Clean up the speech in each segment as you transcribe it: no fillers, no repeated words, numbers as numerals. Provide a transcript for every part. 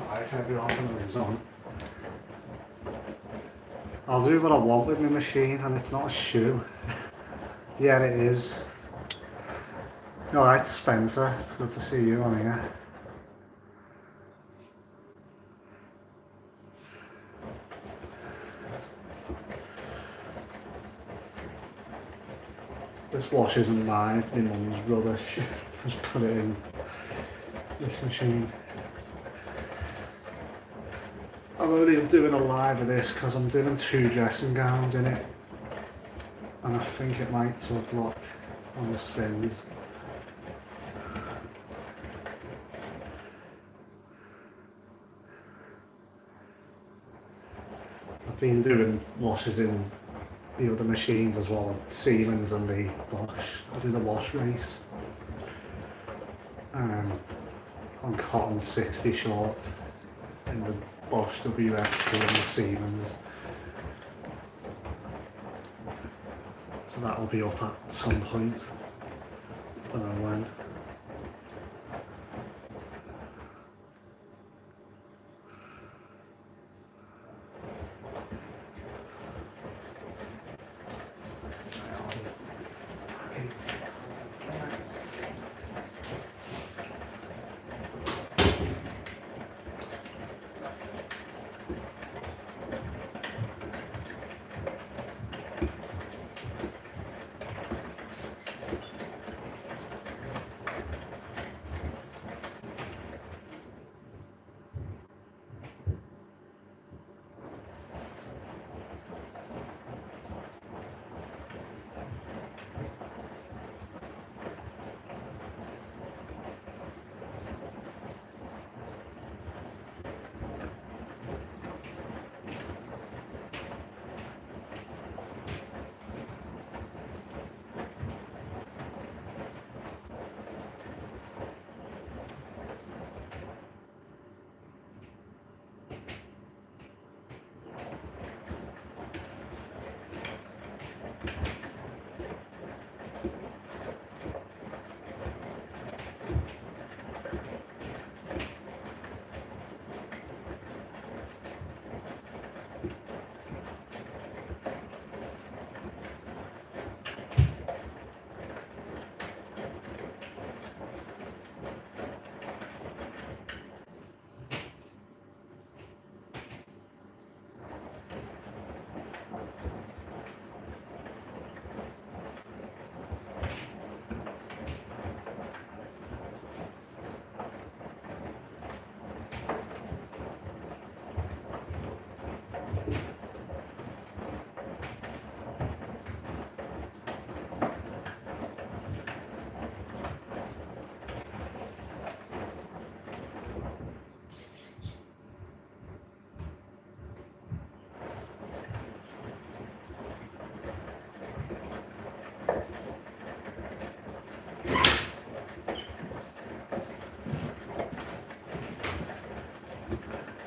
Right, everyone moves on. I'll do what I want with my machine and it's not a shoe. Yeah, it is. Alright, Spencer, it's good to see you on here. This wash isn't mine, it's my mum's rubbish. Just put it in this machine. I'm only doing a live of this because I'm doing 2 dressing gowns in it. And I think it might sort lock on the spins. I've been doing washes in the other machines as well, Siemens and the Bosch. I did a wash race on cotton 60 short in the Bosch WF2 and the Siemens. So that'll be up at some point, don't know when.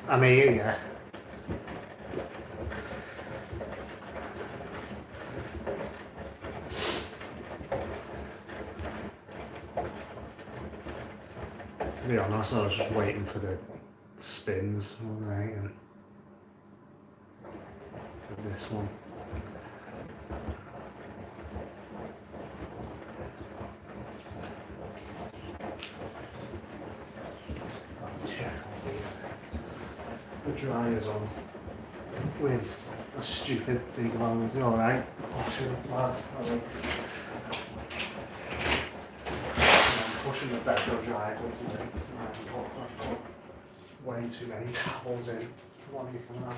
I'm here, yeah. To be honest, I was just waiting for the spins, wasn't I? And this one. Check the dryers on with a stupid big load. Alright, I'll shoot it, lad. I'm pushing the Becco dryers into the I've put way too many towels in. One you can have.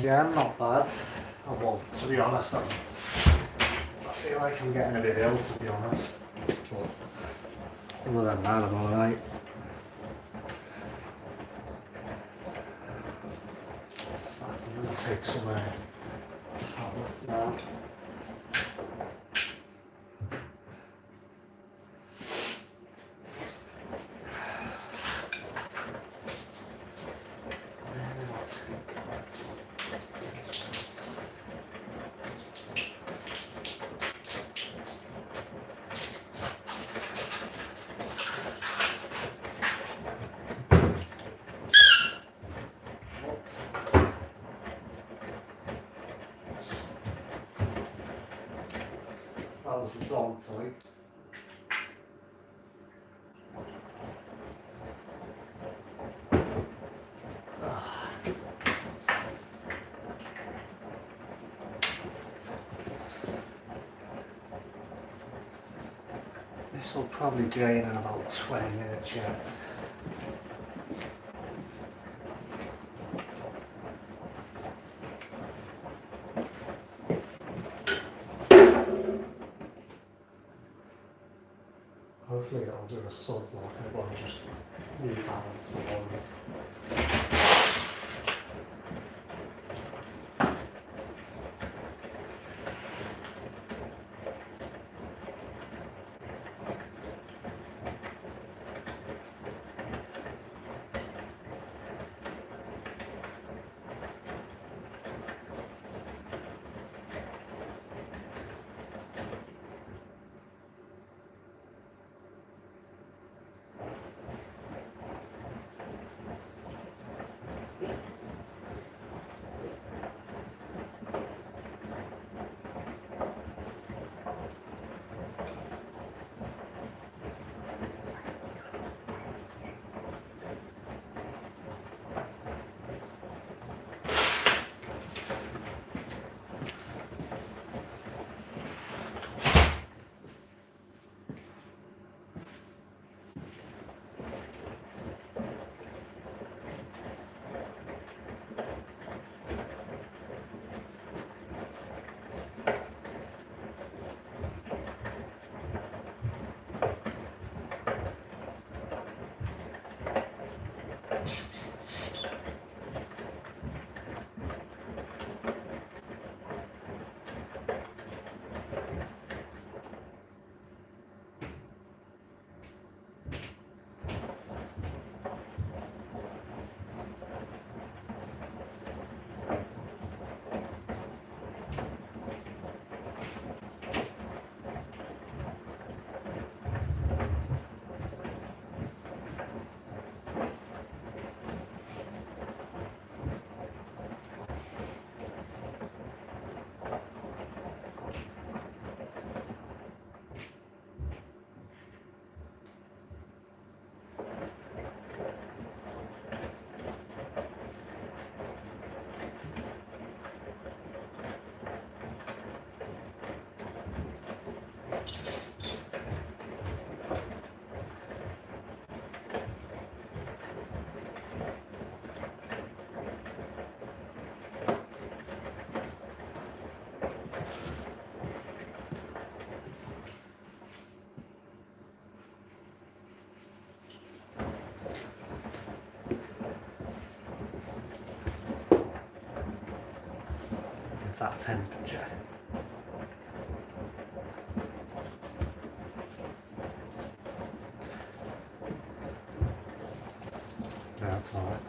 Yeah, not bad. Oh, well, to be honest, I feel like I'm getting a bit ill, to be honest. But other than that, I'm alright. I'm going to take some tablets now. That was the dog toy. This will probably drain in about 20 minutes yet. Hopefully it'll do a suds like it won't just rebalance the load. It's that temperature. No, that's alright.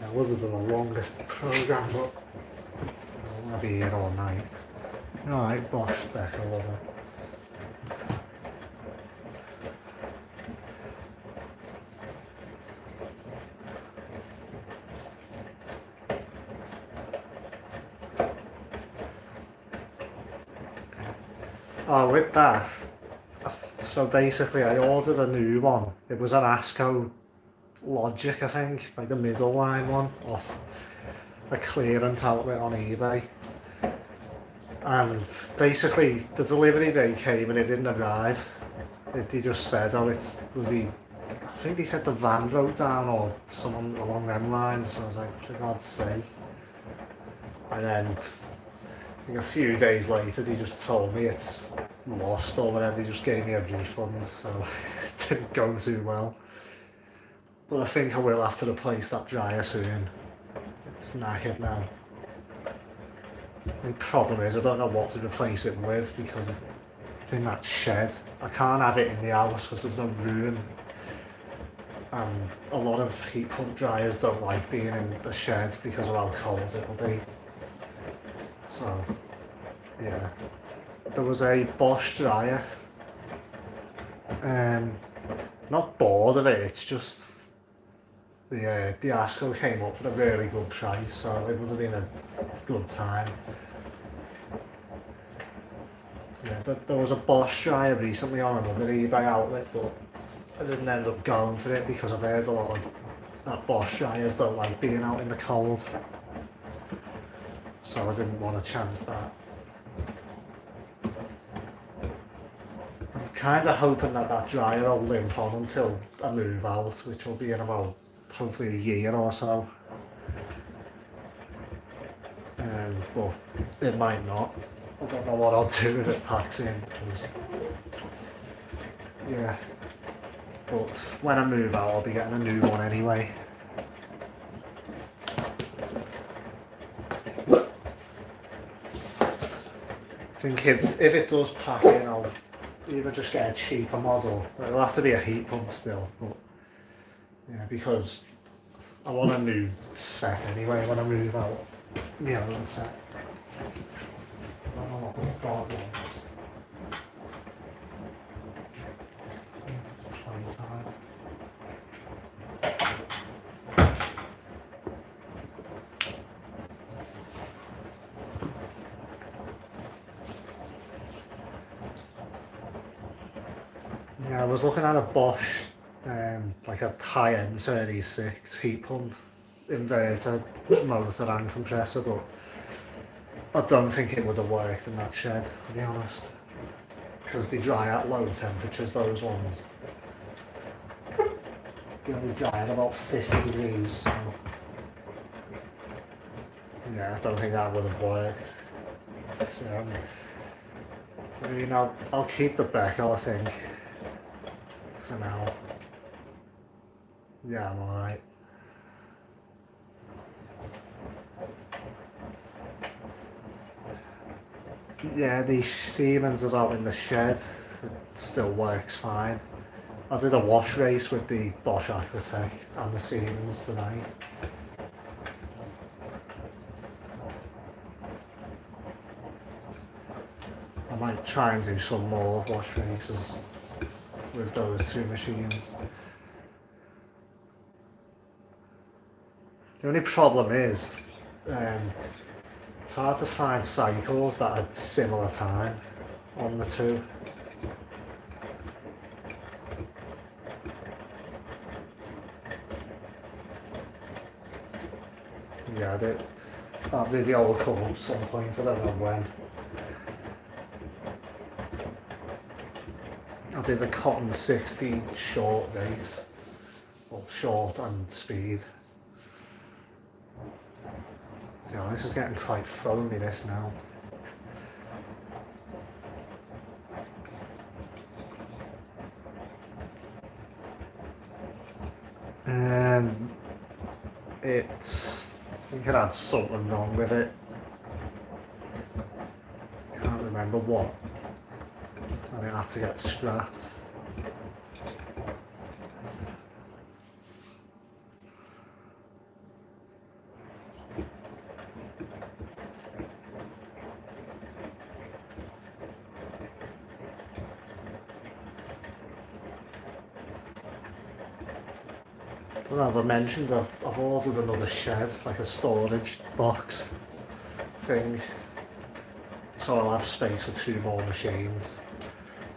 That wasn't the longest program, but I don't want to be here all night. Alright, Bosch back over. Oh, with that, so basically I ordered a new one. It was an ASCO Logic, I think, like the middle line one, off a clearance outlet on eBay. And basically the delivery day came and it didn't arrive. They just said, oh, it's bloody, I think they said the van broke down or someone along them lines. So I was like, for God's sake. And then I think a few days later they just told me it's lost or whatever. They just gave me a refund, so it didn't go too well. But I think I will have to replace that dryer soon. It's knackered now. The problem is I don't know what to replace it with because it's in that shed. I can't have it in the house because there's no room. And a lot of heat pump dryers don't like being in the shed because of how cold it will be. So, yeah. There was a Bosch dryer. Not bored of it, it's just the Asco came up for a really good price, so it would have been a good time. Yeah, there was a Bosch dryer recently on another eBay outlet, but I didn't end up going for it because I've heard a lot of that Bosch dryers don't like being out in the cold. So I didn't want to chance that. I'm kind of hoping that that dryer will limp on until I move out, which will be in about hopefully a year or so. But it might not. I don't know what I'll do if it packs in. Because, yeah. But when I move out, I'll be getting a new one anyway. I think if it does pack in, I'll either just get a cheaper model. It'll have to be a heat pump still, but yeah, because I want a new set anyway when I move out. The other set. I don't know what this dog wants. It's playtime. Yeah, I was looking at a Bosch, like a high-end Series 6 heat pump, inverter, motor and compressor, but I don't think it would have worked in that shed, to be honest. Because they dry at low temperatures, those ones. They only dry at about 50 degrees, so yeah, I don't think that would have worked. So, I mean, I'll keep the Beko, I think. For now. Yeah, I'm alright. Yeah, the Siemens is out in the shed. It still works fine. I did a wash race with the Bosch Aquatech and the Siemens tonight. I might try and do some more wash races with those two machines. The only problem is it's hard to find cycles that are similar time on the two. Yeah, that video will come up at some point, I don't know when. I did a Cotton 60 short race, well, short and speed. Yeah, this is getting quite foamy, this now. I think it had something wrong with it. Can't remember what. And it had to get scrapped. I don't know if I mentioned, I've ordered another shed, like a storage box thing, so I'll have space for 2 more machines.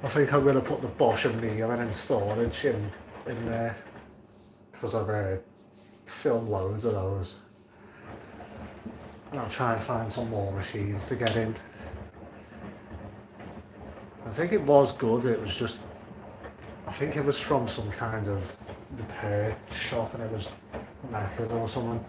I think I'm going to put the Bosch and Miele in storage in there, because I've filmed loads of those, and I'll try and find some more machines to get in. think it was good, it was just, I think it was from some kind of repair shop and it was knackered or something.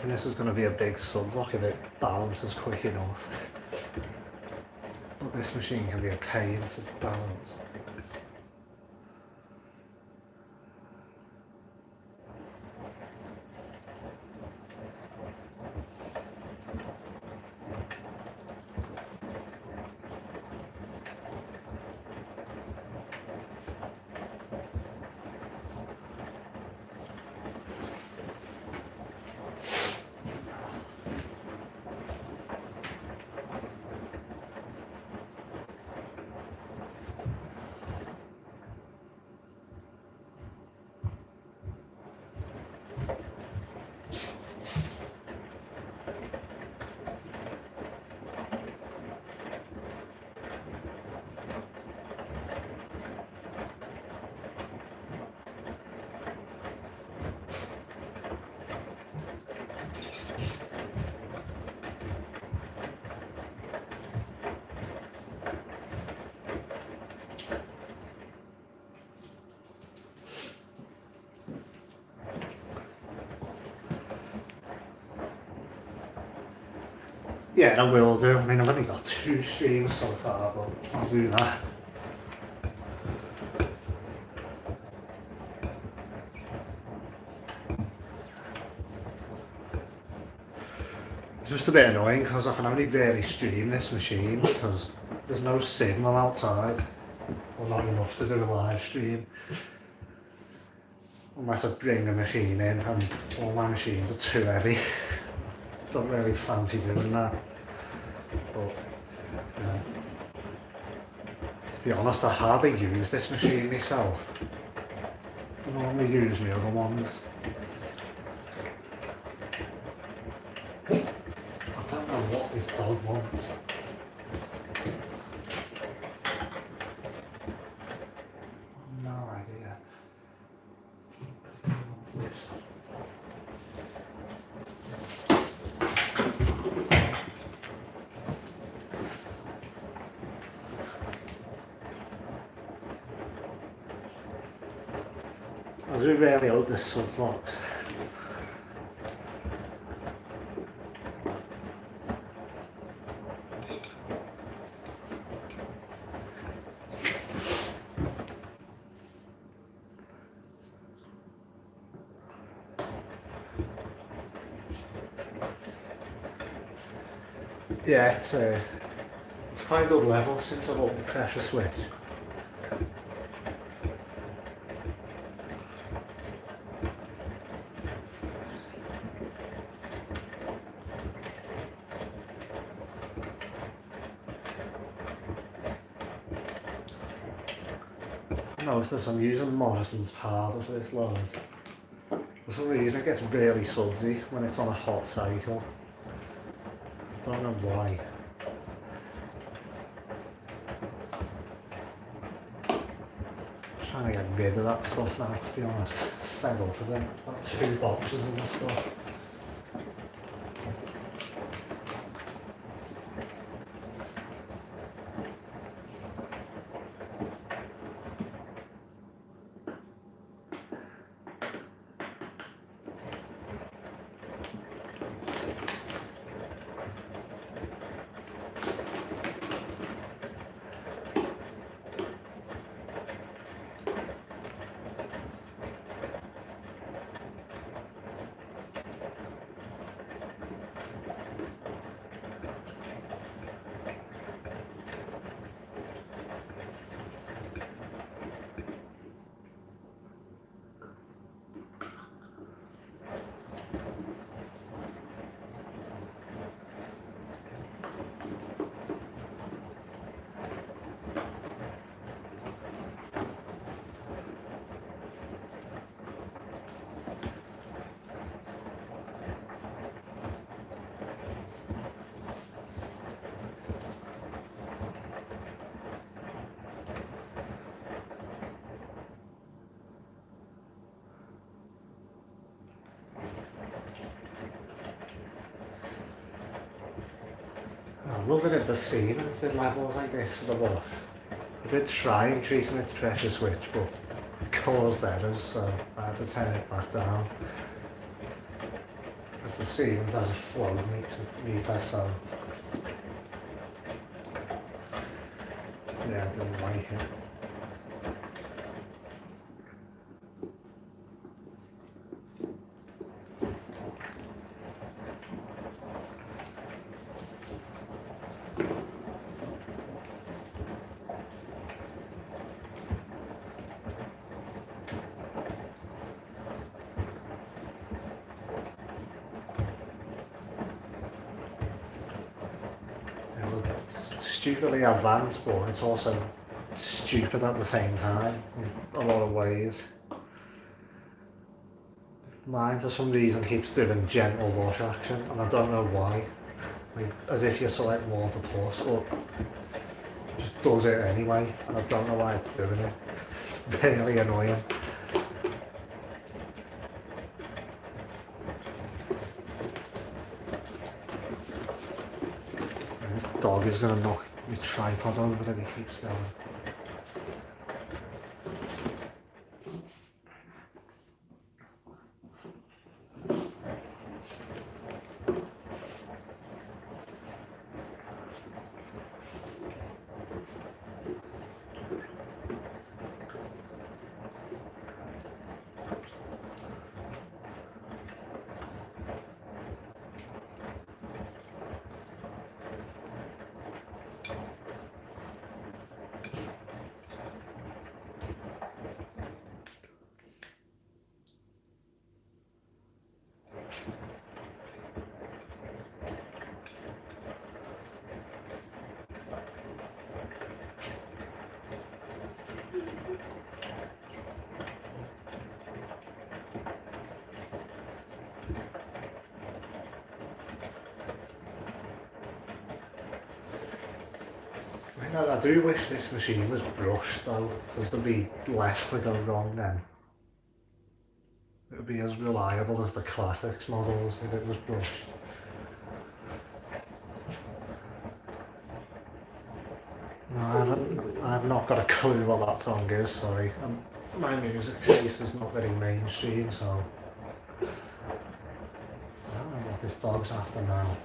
And this is going to be a big sunlock if it balances quick enough. But this machine can be a pain to balance. Yeah, I will do. I mean, I've only got 2 streams so far, but I'll do that. It's just a bit annoying because I can only really stream this machine because there's no signal outside, or not enough to do a live stream. Unless I bring the machine in, and all my machines are too heavy. Don't really fancy doing that. But, to be honest, I hardly use this machine myself. I normally use my other ones. I don't know what this dog wants. No idea. What's this? I do really hope this suds locks. Yeah, it's quite a good level since I've opened the pressure switch. Notice I'm using Morrison's powder for this load. For some reason it gets really sudsy when it's on a hot cycle. I don't know why. I'm trying to get rid of that stuff now, to be honest. Fed up with it. Got 2 boxes of this stuff. love it if the Siemens did levels like this for the wash. I did try increasing its pressure switch, but it caused errors, so I had to turn it back down. Because the Siemens has a flow meter, so yeah, I didn't like it. It's stupidly advanced, but it's also stupid at the same time in a lot of ways. Mine for some reason keeps doing gentle wash action, and I don't know why. Like, as if you select water plus, but it just does it anyway, and I don't know why it's doing it. It's really annoying. And this dog is going to knock my tripod over if he keeps going. I do wish this machine was brushed though, because there'd be less to go wrong then. It would be as reliable as the classics models if it was brushed. No, I've not got a clue what that song is, sorry. My music taste is not very mainstream, so I don't know what this dog's after now.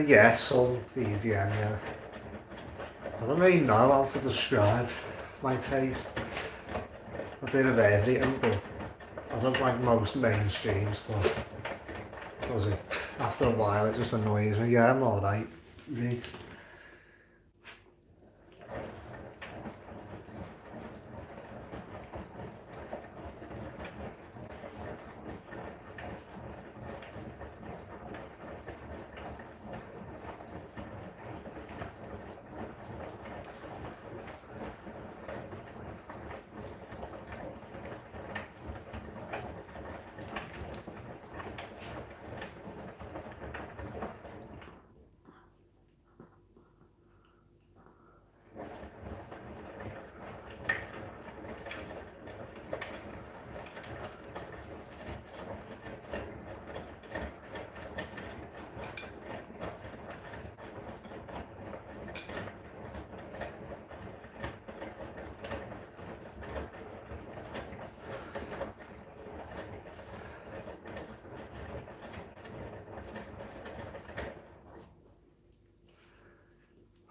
Yeah, some EDM, yeah. I don't really know how to describe my taste. A bit of everything, but I don't like most mainstream stuff. Because after a while it just annoys me. Yeah, I'm alright, Reese.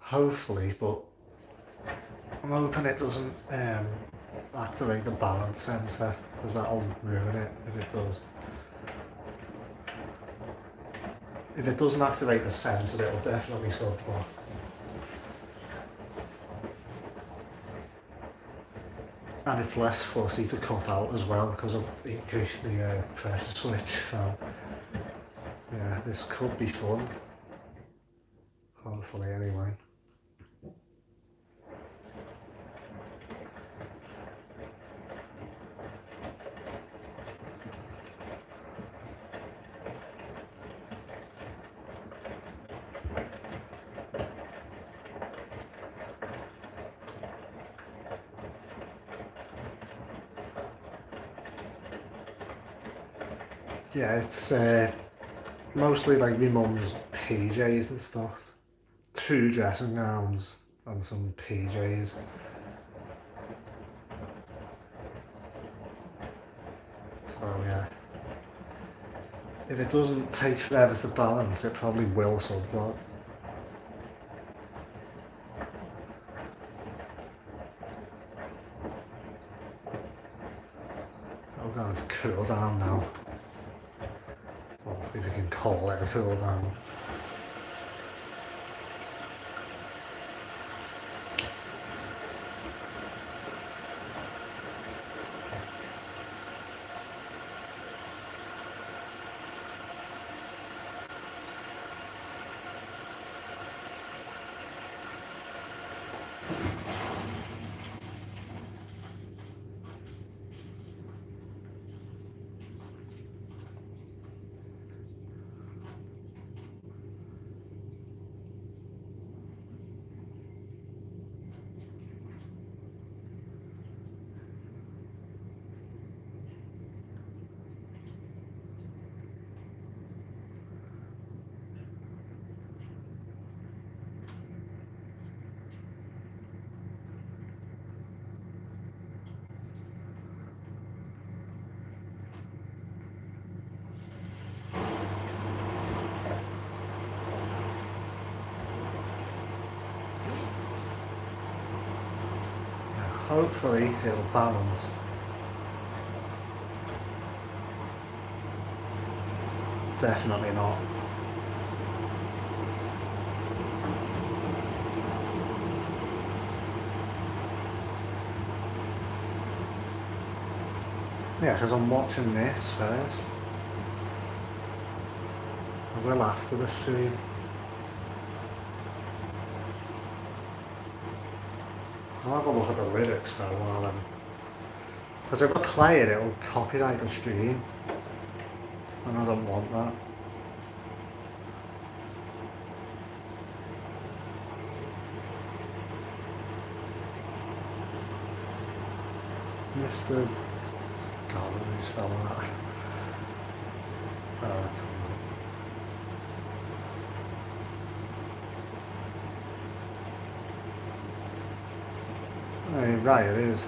Hopefully, but I'm hoping it doesn't activate the balance sensor, because that'll ruin it if it does. If it doesn't activate the sensor, it'll definitely subflow. And it's less fussy to cut out as well, because I've increased the pressure switch, so yeah, this could be fun. Hopefully anyway. Yeah, it's mostly like my mum's PJs and stuff. 2 dressing gowns and some PJs. So yeah, if it doesn't take forever to balance, it probably will suds out. I'm going to cool down now. Or if you can call it a cool down. Hopefully it'll balance. Definitely not. Yeah, because I'm watching this first. I will after the stream. I'll have a look at the lyrics though while I'm... Because if I play it, it'll copyright the stream. And I don't want that. Mr. God, let me spell that. Oh, come on. Hey, right, it is.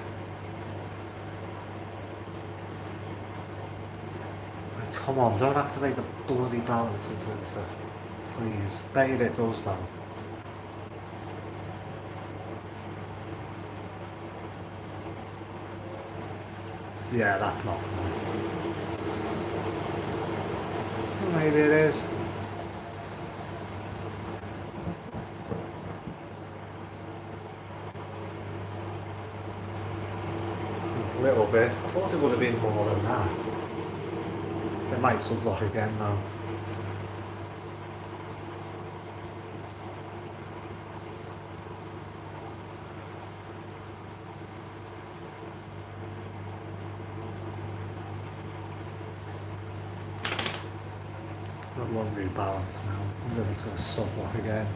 Come on, don't activate the bloody balance sensor, please. Bet you it does though. Yeah, that's not right. Maybe it is. A little bit. I thought it would have been more than that. It might suds off again though. That won't rebalance now. I wonder if it's going to suds off again.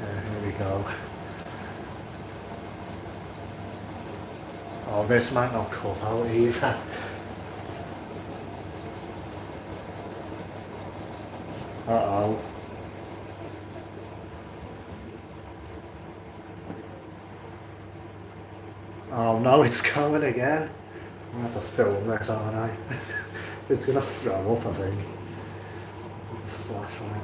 Yeah, here we go. Oh, this might not cut out either. Uh-oh. Oh no, it's coming again. I'm going to have to film this, aren't I? It's going to throw up, I think. With the flashlight.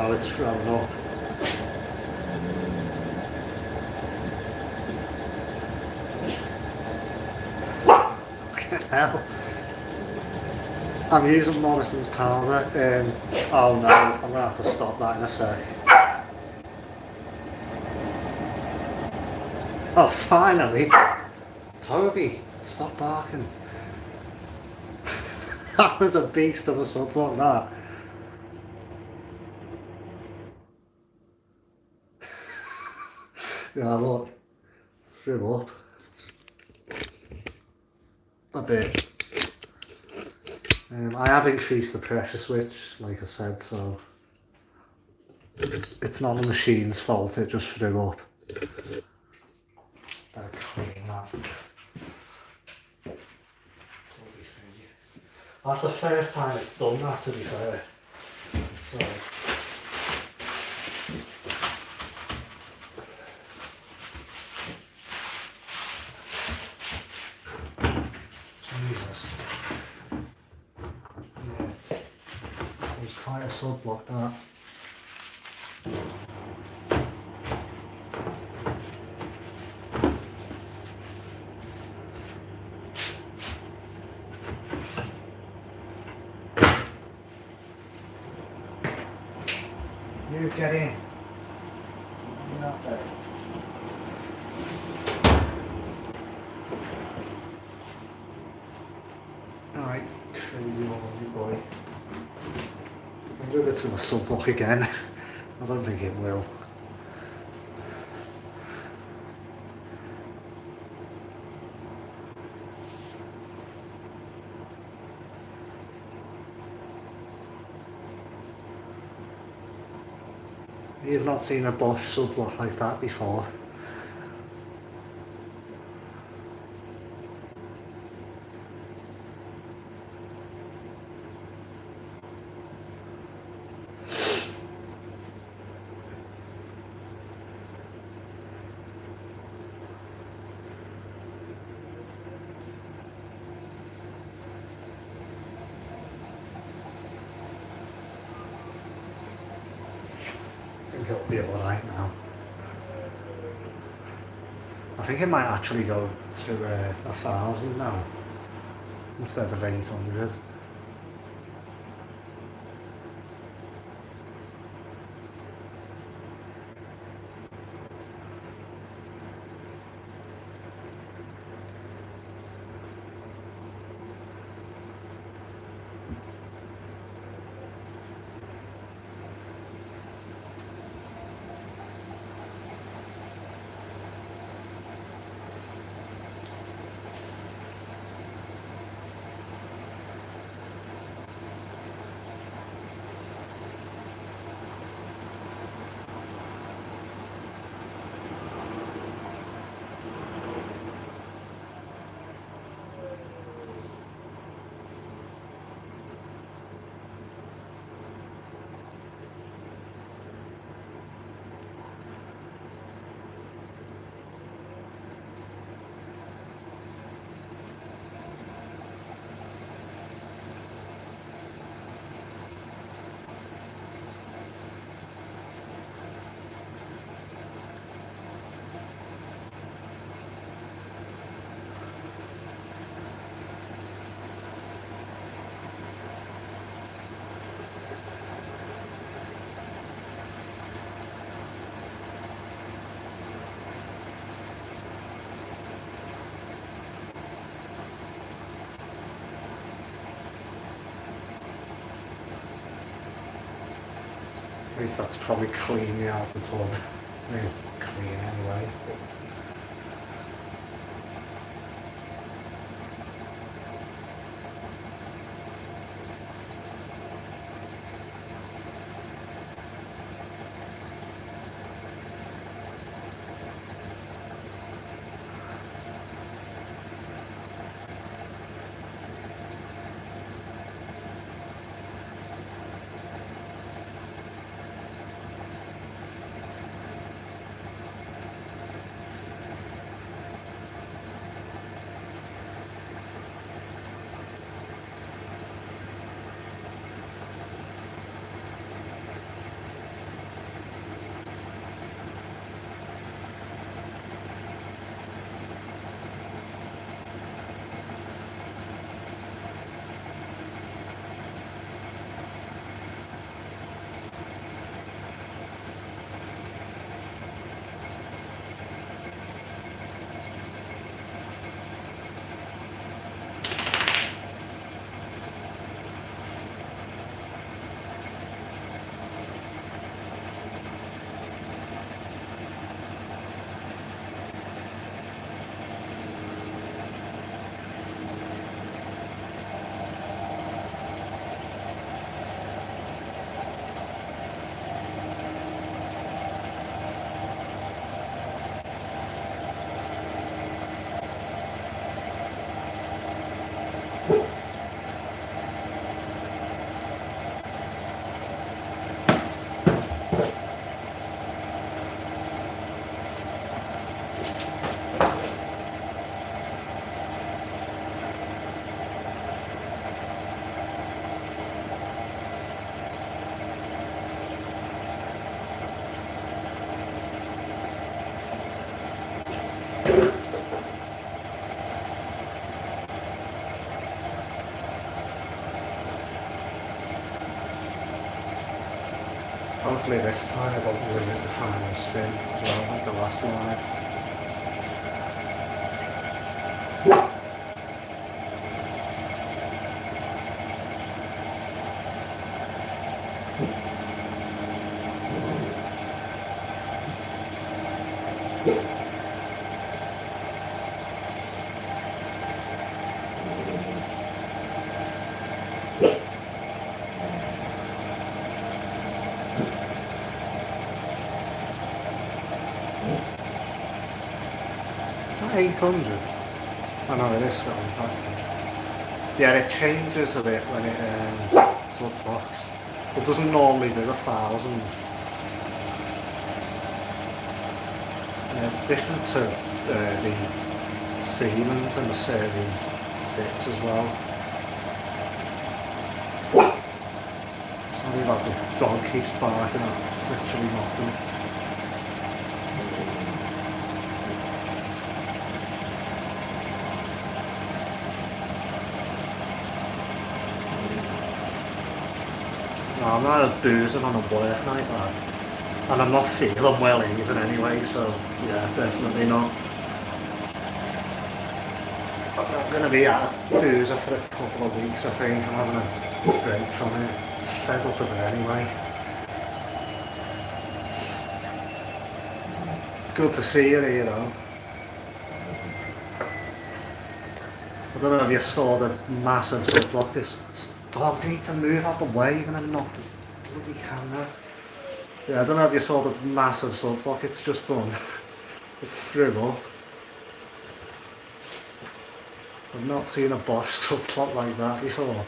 now it's thrown up. Fucking hell. I'm using Morrison's powder. Oh no, I'm going to have to stop that in a sec. Oh, finally! Toby, stop barking. That was a beast of a sudlock, that. Yeah, look. Threw up. A bit. I have increased the pressure switch, like I said, so it's not the machine's fault, it just threw up. Better clean that. That's the first time it's done that, to be fair. So. Jesus. Yeah, it was quite a sudlock, that. You get in. You're not there. Alright, crazy old boy. I'll move it to the sudlock again. I don't think it will. You've not seen a Bosch sudlock like that before. I think it'll be alright now. I think it might actually go to 1,000 now, instead of 800. At least that's probably clean the outer tub. I mean, it's clean anyway. Hopefully this time I don't limit the final spin as well like the last one. Is that 800? Oh no, it is going faster. Yeah, it changes a bit when it sluts box. It doesn't normally do 1,000. Yeah, it's different to the Siemens and the Series 6 as well. Sorry about the dog keeps barking at literally nothing. No, I'm not boozing on a work night, lad. And I'm not feeling well even anyway, so yeah, definitely not. I'm not going to be at boozer for a couple of weeks, I think. I'm having a drink from it. Fed up with it anyway. It's good to see you here, though. I don't know if you saw the massive suds like this dog. They need to move out the way, even and knock the bloody camera. Yeah, I don't know if you saw the massive suds like it's just done. It threw up. I've not seen a Bosch sudslot like that before.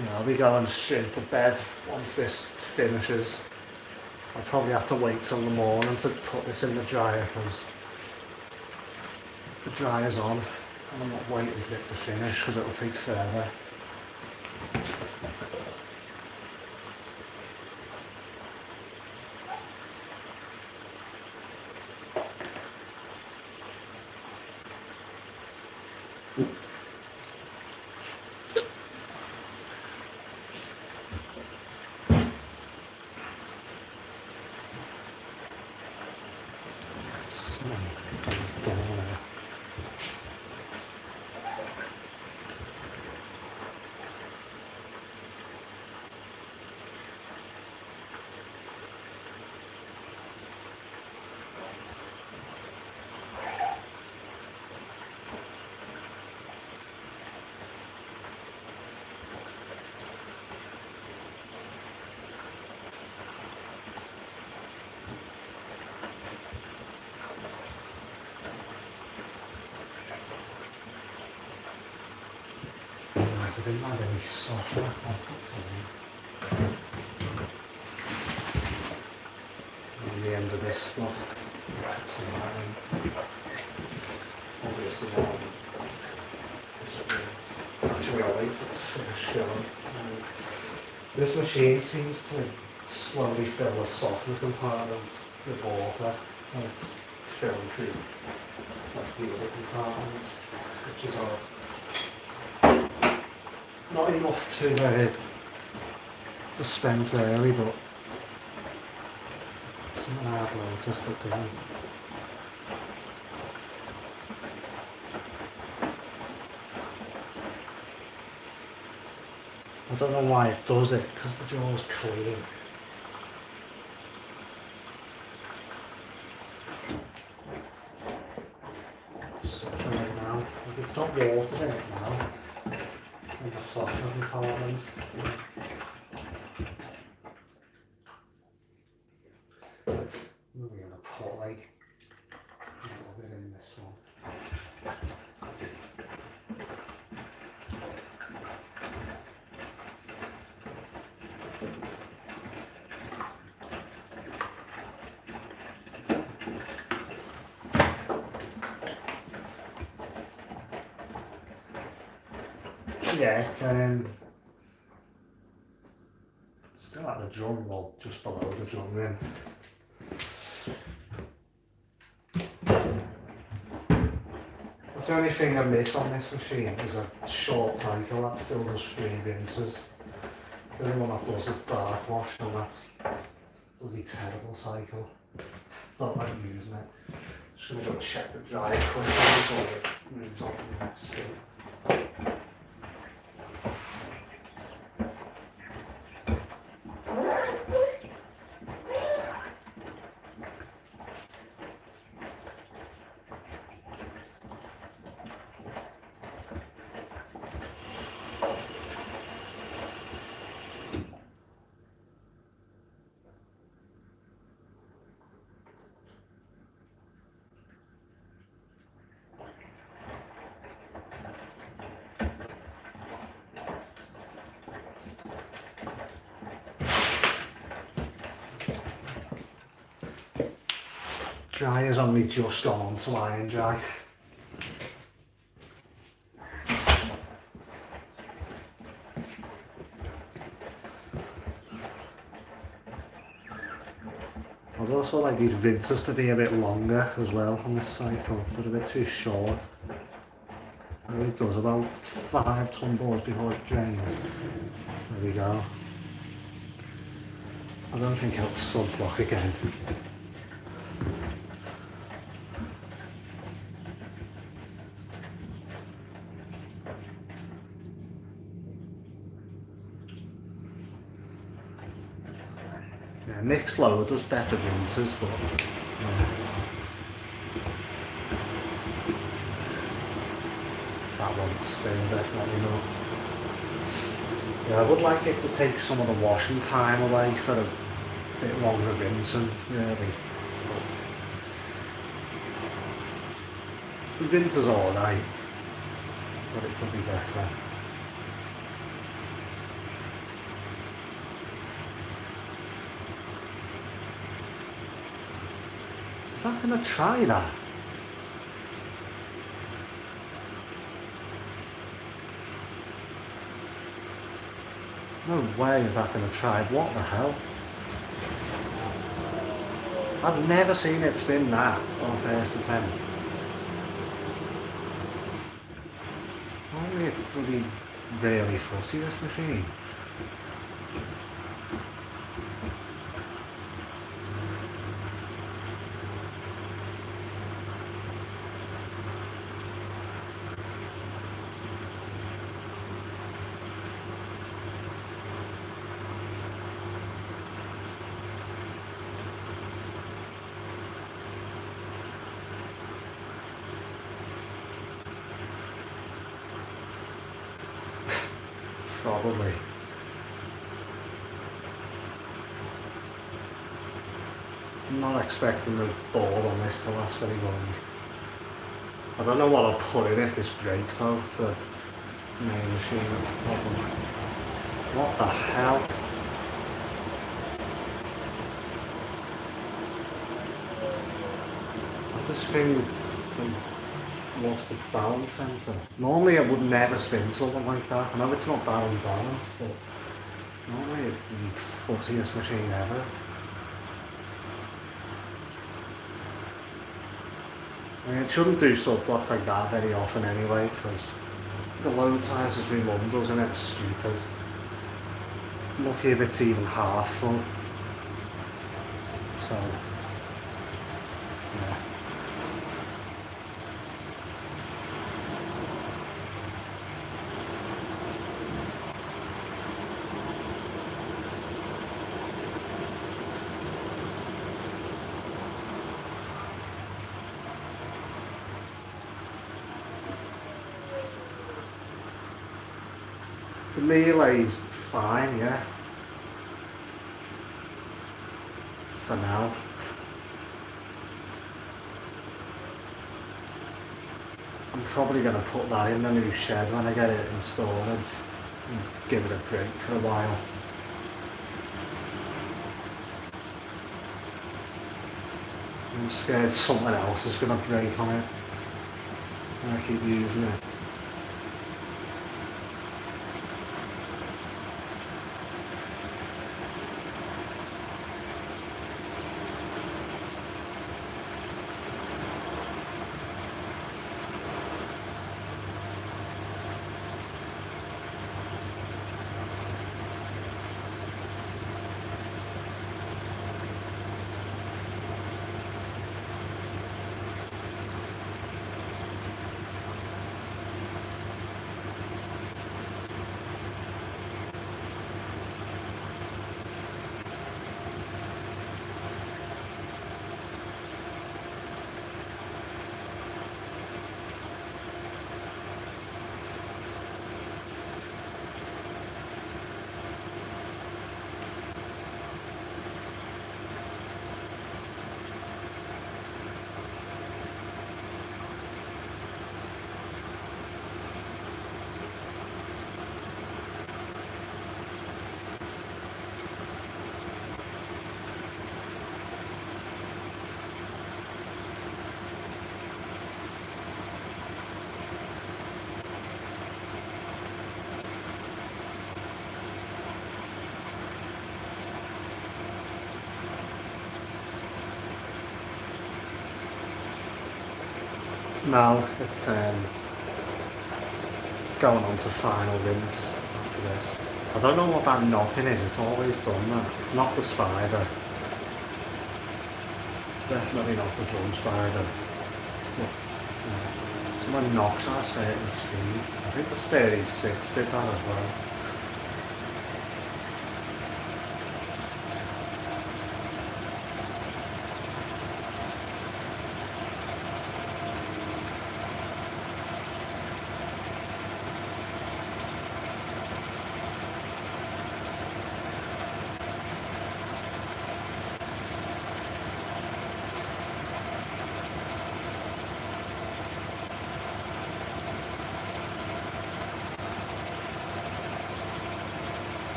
Yeah, I'll be going straight to bed once this finishes. I'll probably have to wait till the morning to put this in the dryer because the dryer's on and I'm not waiting for it to finish because it'll take forever. I didn't add any softener. I'll put some on the end of this stuff. Obviously, actually, I'll wait for it to finish filling. This machine seems to slowly fill the softener compartment with water, and it's filling through like the other compartments, which is odd. Not enough to dispense early, but something I've noticed to do. I don't know why it does it, because the jaw's clean. Sucking it now. Like it's got water in it now. In the softener compartment. I'm going to put like a little bit in this one. Yeah, it's still at the drum, well, just below the drum rim. That's the only thing I miss on this machine is a short cycle that still does 3 rinses. The only one that does is dark wash, and that's a bloody terrible cycle. Don't like using it. Just gonna go check the dryer quickly before it moves on to the next skill. Dryer's only just gone on to iron dry. I'd also like these rinses to be a bit longer as well on this cycle. They're a bit too short. It really does about 5 tumbles before it drains. There we go. I don't think it'll suds lock again. Yeah, mixed load does better rinses, but yeah. That won't spin, definitely not. Yeah, I would like it to take some of the washing time away for a bit longer rinsing, really. The rinse is alright, but it could be better. Is that going to try that? No way is that going to try. What the hell? I've never seen it spin that on first attempt. Only it's bloody really fussy, this machine. Probably. I'm not expecting the board on this to last very long. I don't know what I'll put in if this breaks though for the main machine, that's the problem. What the hell? Has this thing lost its balance sensor? Normally it would never spin something like that. I know it's not that unbalanced, but normally it's the fuzziest machine ever. I mean, it shouldn't do suds locks like that very often anyway, because the load sizes my mum does in it are stupid. Lucky if it's even half full. So, yeah. The melee's fine, yeah. For now. I'm probably going to put that in the new shed when I get it in storage and give it a break for a while. I'm scared something else is going to break on it when I keep using it. Now it's going on to final rinse after this. I don't know what that knocking is, it's always done that. It's not the spider. Definitely not the drum spider. But, someone knocks at a certain speed. I think the Series 6 did that as well.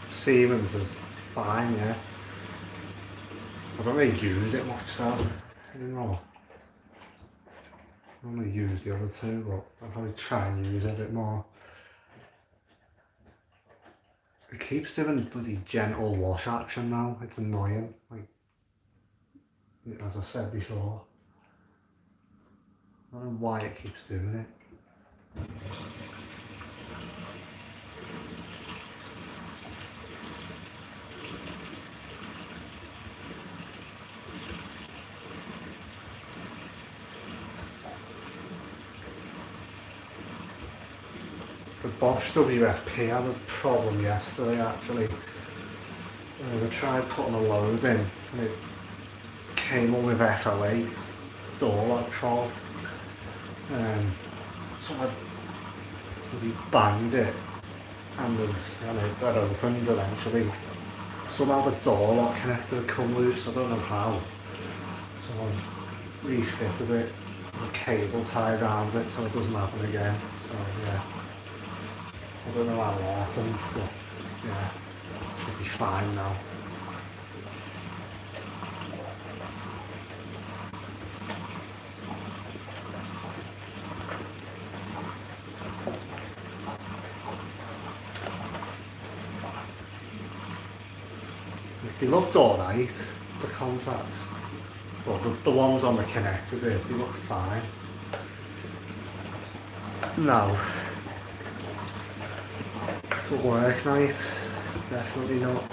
Siemens is fine, yeah. I don't really use it much though anymore. I only use the other two, but I'll probably try and use it a bit more. It keeps doing bloody gentle wash action now, it's annoying, like, as I said before. I don't know why it keeps doing it. The Bosch WFP had a problem yesterday actually. We tried putting a load in and it came on with FO8 door lock fault. So I banged it and it opened eventually. Somehow the door lock connector had come loose, I don't know how. So I've refitted it with a cable tied around it so it doesn't happen again. So yeah, I don't know how it happened, but yeah, should be fine now. They looked alright, the contacts. Well, the ones on the connector did, they look fine. No. It's a work night, definitely not.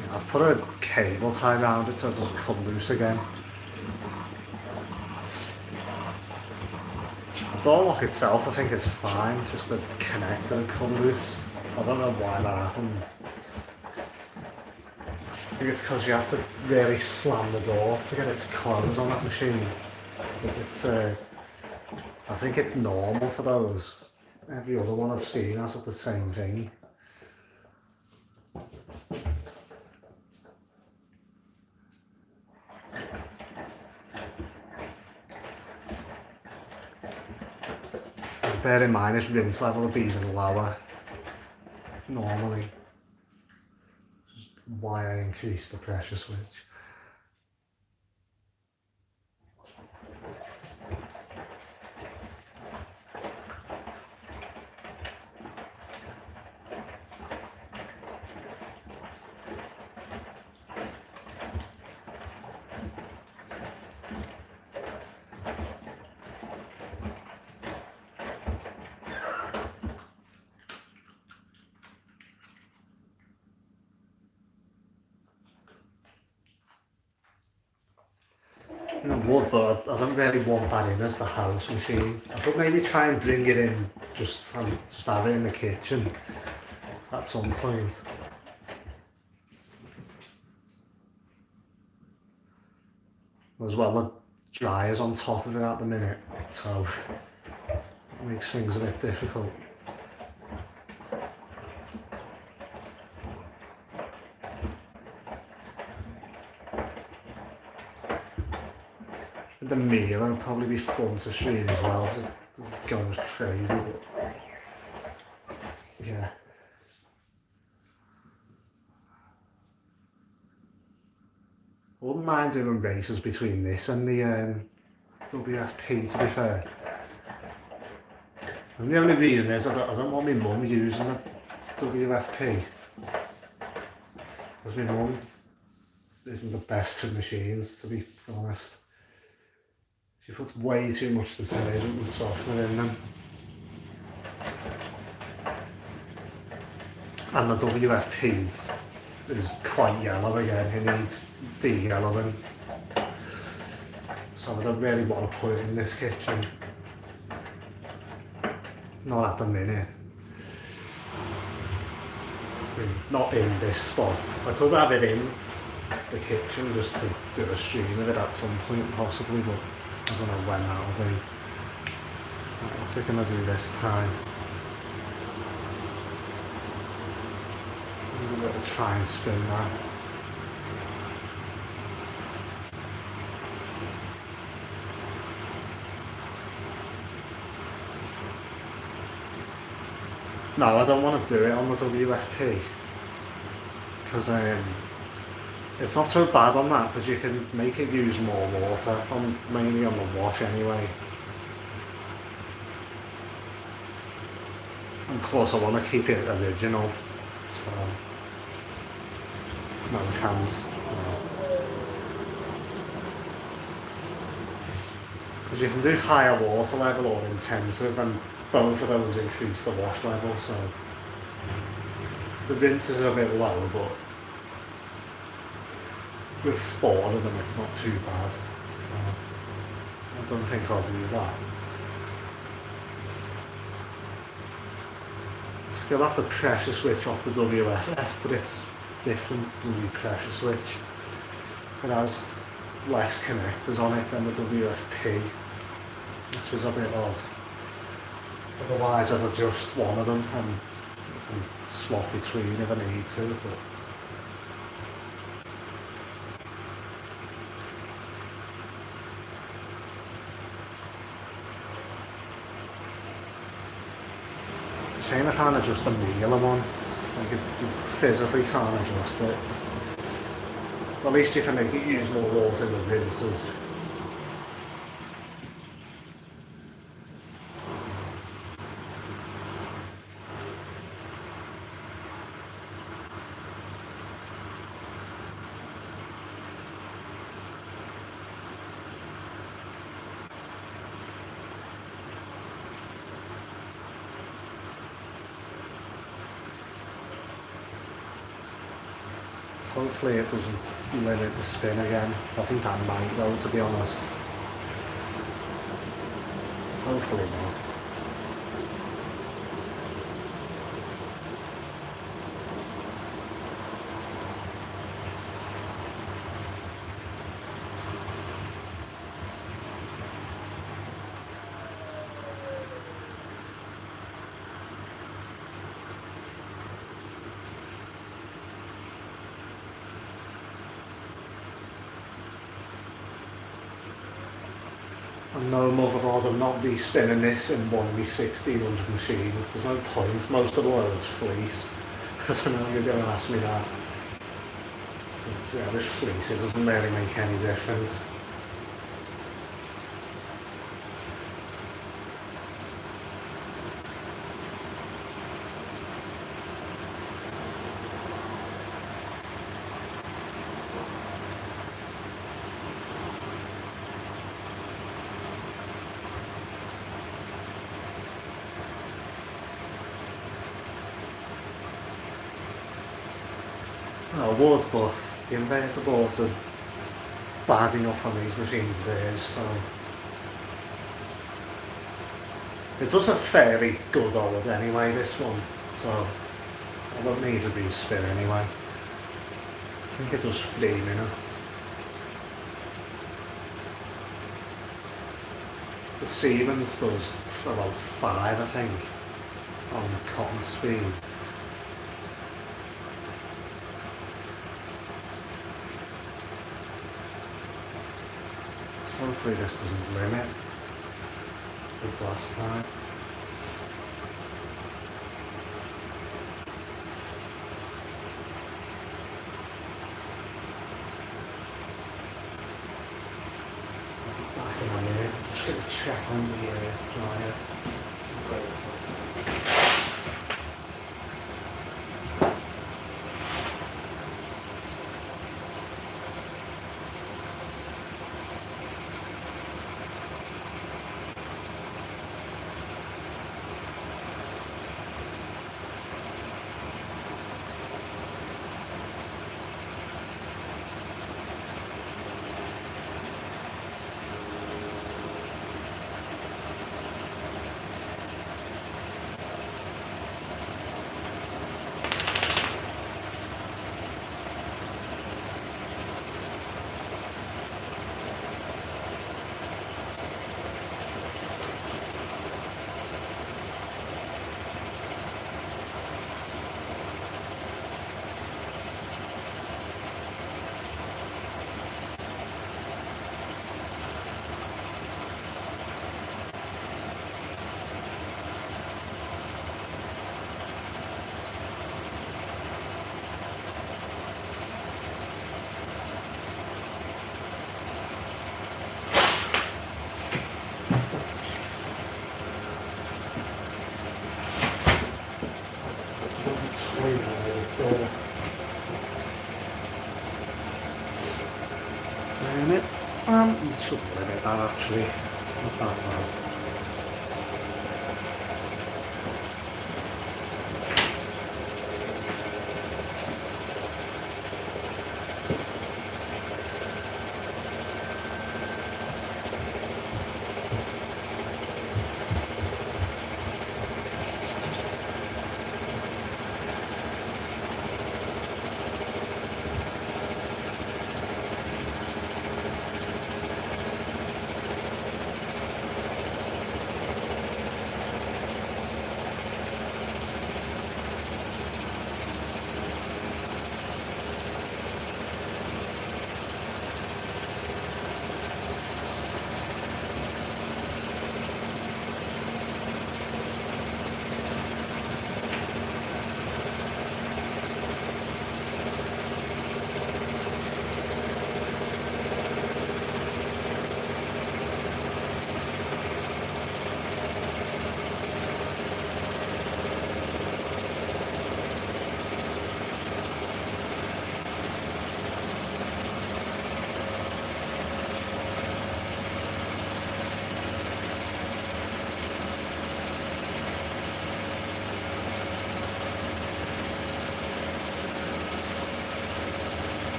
Yeah, I've put a cable tie around it so it doesn't come loose again. The door lock itself I think is fine, just the connector had come loose. I don't know why that happened. I think it's because you have to really slam the door to get it to close on that machine. But it's, I think it's normal for those. Every other one I've seen has the same thing. Bear in mind this rinse level will be even lower normally, which is why I increased the pressure switch. I would, but I don't really want that in as the house machine. I could maybe try and bring it in, just have it in the kitchen at some point. As well, the dryer's on top of it at the minute, so it makes things a bit difficult. The meal would probably be fun to stream as well, it goes crazy, but yeah. I wouldn't mind doing races between this and the WFP, to be fair. And the only reason is I don't want my mum using the WFP, because my mum isn't the best with machines, to be honest. She puts way too much detergent and softener in them. And the WFP is quite yellow again, it needs de-yellowing. So I don't really want to put it in this kitchen. Not at the minute. I mean, not in this spot. I could have it in the kitchen just to do a stream of it at some point possibly, but I don't know when that'll be. What's it going to do this time? I'm going to try and spin that. No, I don't want to do it on the WFP, because it's not so bad on that, because you can make it use more water, mainly on the wash anyway. And plus I want to keep it original, so no chance. Because you can do higher water level or intensive, and both of those increase the wash level, so the rinses are a bit low, but with 4 of them it's not too bad, so I don't think I'll do that. Still have the pressure switch off the WFF, but it's different bloody pressure switch. It has less connectors on it than the WFP, which is a bit odd. Otherwise I'd adjust one of them and I can swap between if I need to, but it's a shame I can't adjust the meal I'm on. Like you physically can't adjust it. But at least you can make it use more water in the rinses. Hopefully it doesn't limit the spin again. I think that might though, to be honest. Hopefully not. And no motherboards, I'm not re-spinning this in one of my 1600 machines. There's no point. Most of the load's fleece. So now you're going to ask me that. So, yeah, this fleece, it doesn't really make any difference. No, wood, but the inverter boards are bad enough on these machines as it is, so it does a fairly good hours anyway, this one, so I don't need a re-spin anyway. I think it does 3 minutes. The Siemens does about 5, I think, on the cotton speed. So hopefully this doesn't limit like last time. Back in a minute, just going to check on the dryer. It should limit that actually, it's not that bad.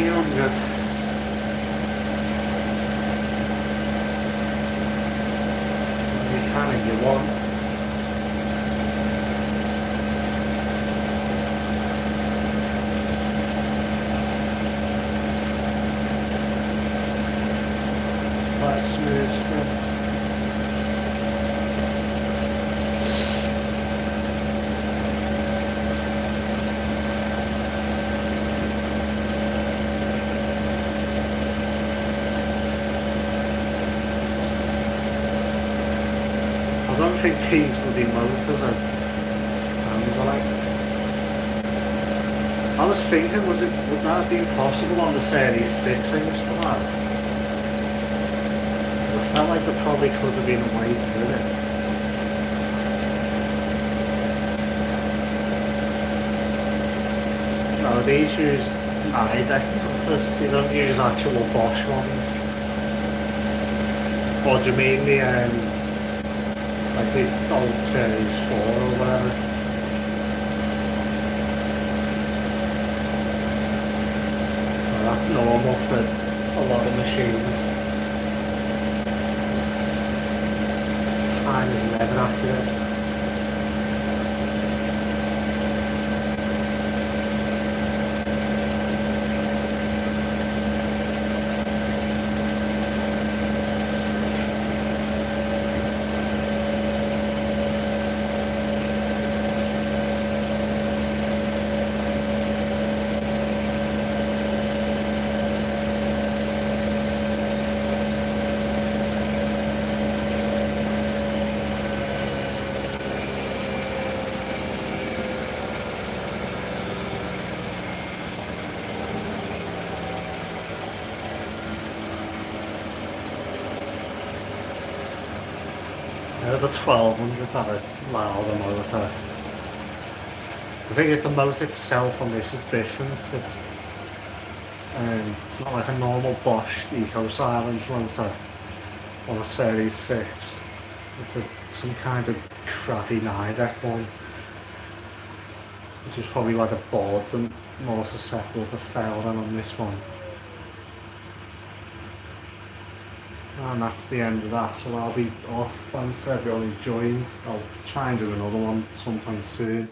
1500. You can if you want. Quite a smooth spin. I don't think these bloody motors had hands on it. I was thinking, would that have been possible on the Series 6 I used to have? I felt like there probably could have been a way to do it. No, these use NIDEC motors, they don't use actual Bosch ones. Or do you mean the like the old Series 4 or whatever? Well, that's normal for a lot of machines. Time is never accurate. The 1200s have a louder motor. The thing is, the motor itself on this is different. It's not like a normal Bosch Eco Silence motor on a Series 6. It's some kind of crappy NIDEC one, which is probably why the boards are more susceptible to fail than on this one. And that's the end of that, so I'll be off. Thanks to everyone who joined. I'll try and do another one at some point soon.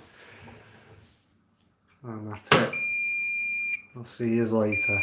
And that's it. I'll see you later.